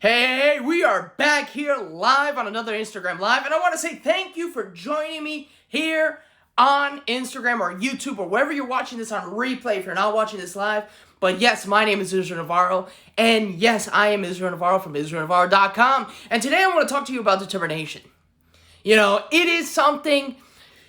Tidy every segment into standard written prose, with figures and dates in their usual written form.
Hey, we are back here live on another Instagram Live, and I want to say thank you for joining me here on Instagram or YouTube or wherever you're watching this on replay if you're not watching this live. But yes, my name is Israel Navarro, and yes, I am Israel Navarro from IsraelNavarro.com, and today I want to talk to you about determination. You know, it is something,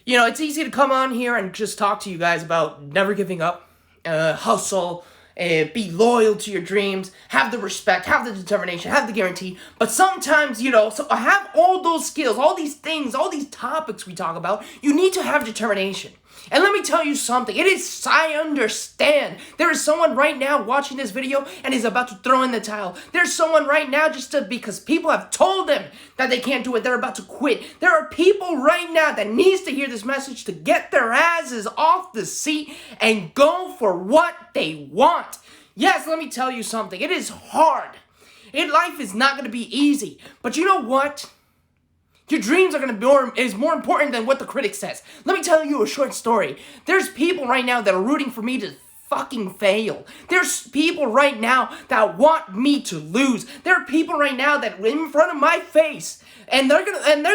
it's easy to come on here and just talk to you guys about never giving up, hustle, be loyal to your dreams, have the respect, have the determination, have the guarantee. But sometimes, so have all those skills, all these things, all these topics we talk about, you need to have determination. And let me tell you something, I understand. There is someone right now watching this video and is about to throw in the towel. There's someone right now because people have told them that they can't do it, they're about to quit. There are people right now that needs to hear this message to get their asses off the seat and go for what they want. Yes, let me tell you something, it is hard. Life is not going to be easy. But you know what? Your dreams are going to be more important than what the critic says. Let me tell you a short story. There's people right now that are rooting for me to fucking fail. There's people right now that want me to lose. There are people right now that are in front of my face, and they're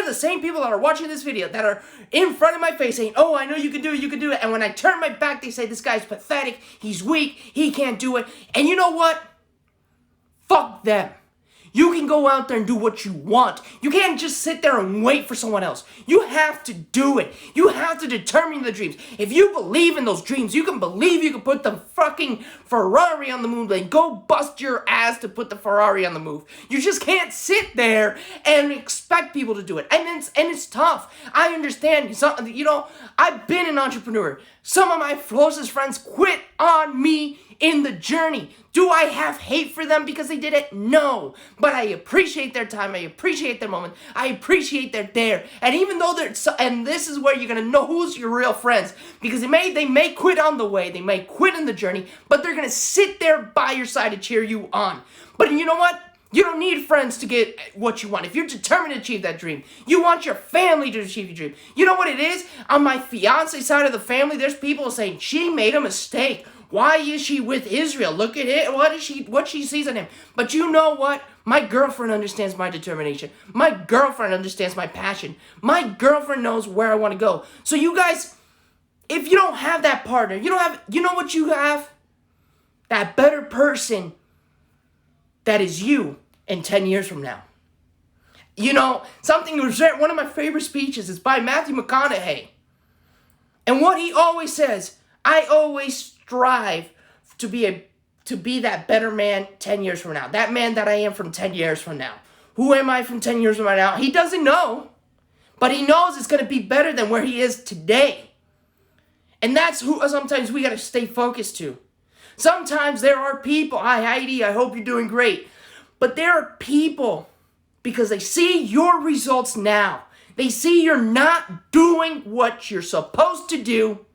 the same people that are watching this video that are in front of my face saying, "Oh, I know you can do it." And when I turn my back, they say, "This guy's pathetic. He's weak. He can't do it." And you know what? Fuck them. You can go out there and do what you want. You can't just sit there and wait for someone else. You have to do it. You have to determine the dreams. If you believe in those dreams, you can believe you can put the fucking Ferrari on the moon. Like, go bust your ass to put the Ferrari on the move. You just can't sit there and expect people to do it. And it's tough. I understand. I've been an entrepreneur. Some of my closest friends quit on me in the journey. Do I have hate for them because they did it? No. But I appreciate their time. I appreciate their moment. I appreciate they're there. And even though and this is where you're going to know who's your real friends. Because they may quit on the way. They may quit in the journey. But they're going to sit there by your side to cheer you on. But you know what? You don't need friends to get what you want. If you're determined to achieve that dream, you want your family to achieve your dream. You know what it is? On my fiance side of the family, there's people saying, she made a mistake. Why is she with Israel? Look at it. What she sees in him. But you know what? My girlfriend understands my determination. My girlfriend understands my passion. My girlfriend knows where I want to go. So you guys, if you don't have that partner, you know what you have? That better person that is you in 10 years from now. Something was one of my favorite speeches is by Matthew McConaughey. And what he always says, I always strive to be that better man 10 years from now. That man that I am from 10 years from now. Who am I from 10 years from now? He doesn't know. But he knows it's going to be better than where he is today. And that's who sometimes we got to stay focused to. Sometimes there are people, hi Heidi, I hope you're doing great. But there are people, because they see your results now. They see you're not doing what you're supposed to do.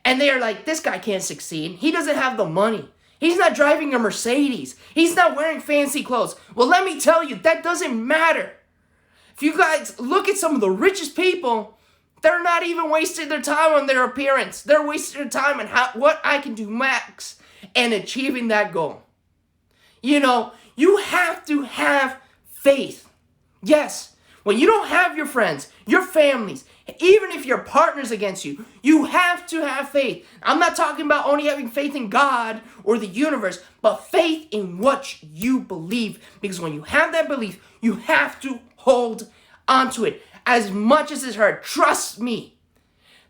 And they are like, this guy can't succeed. He doesn't have the money. He's not driving a Mercedes. He's not wearing fancy clothes. Well, let me tell you, that doesn't matter. If you guys look at some of the richest people, they're not even wasting their time on their appearance. They're wasting their time on what I can do max and achieving that goal. You have to have faith. Yes, when you don't have your friends, your families, even if your partner's against you, you have to have faith. I'm not talking about only having faith in God or the universe, but faith in what you believe. Because when you have that belief, you have to hold onto it. As much as it's hurt, trust me,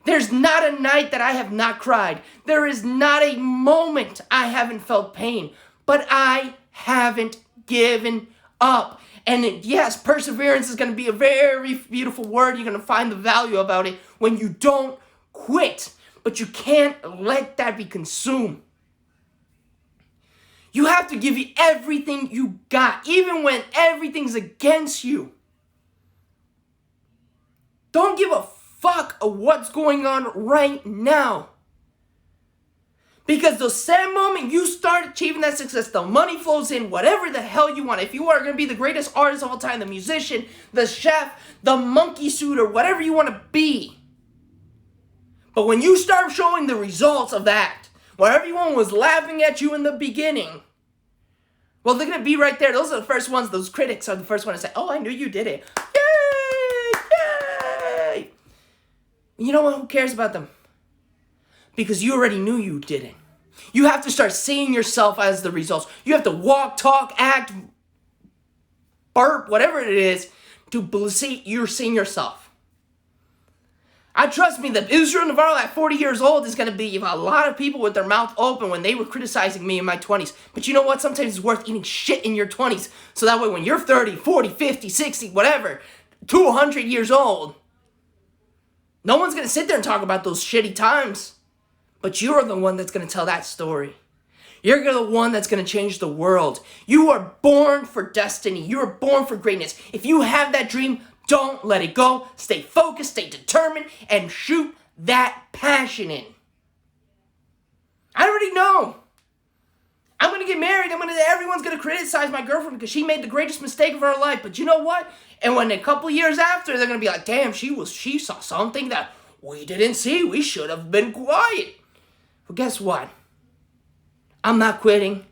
there's not a night that I have not cried. There is not a moment I haven't felt pain, but I haven't given up. And yes, perseverance is going to be a very beautiful word. You're going to find the value about it when you don't quit, but you can't let that be consumed. You have to give you everything you got, even when everything's against you. Don't give a fuck of what's going on right now. Because the same moment you start achieving that success, the money flows in, whatever the hell you want. If you are going to be the greatest artist of all time, the musician, the chef, the monkey suit, or whatever you want to be. But when you start showing the results of that, where everyone was laughing at you in the beginning, Well, they're going to be right there. Those are the first ones. Those critics are the first ones to say, oh, I knew you did it. Yay! Yay! You know what? Who cares about them? Because you already knew you did it. You have to start seeing yourself as the results. You have to walk, talk, act, burp, whatever it is, to see you're seeing yourself. I trust me that Israel Navarro at 40 years old is going to be a lot of people with their mouth open when they were criticizing me in my 20s. But you know what? Sometimes it's worth eating shit in your 20s. So that way when you're 30, 40, 50, 60, whatever, 200 years old, no one's going to sit there and talk about those shitty times. But you're the one that's going to tell that story. You're the one that's going to change the world. You are born for destiny. You are born for greatness. If you have that dream, don't let it go. Stay focused, stay determined, and shoot that passion in. I already know. I'm going to get married. Everyone's going to criticize my girlfriend because she made the greatest mistake of her life. But you know what? And when a couple years after, they're going to be like, damn, she saw something that we didn't see. We should have been quiet. Well, guess what? I'm not quitting,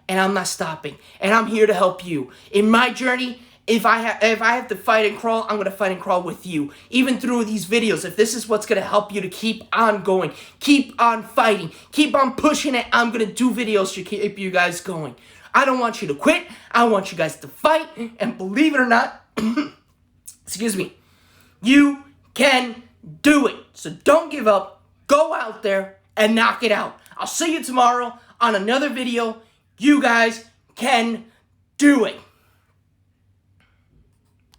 and I'm not stopping, and I'm here to help you. In my journey, if I have to fight and crawl, I'm going to fight and crawl with you. Even through these videos, if this is what's going to help you to keep on going, keep on fighting, keep on pushing it, I'm going to do videos to keep you guys going. I don't want you to quit. I want you guys to fight, and believe it or not, excuse me, you can do it. So don't give up. Go out there and knock it out. I'll see you tomorrow on another video. You guys can do it.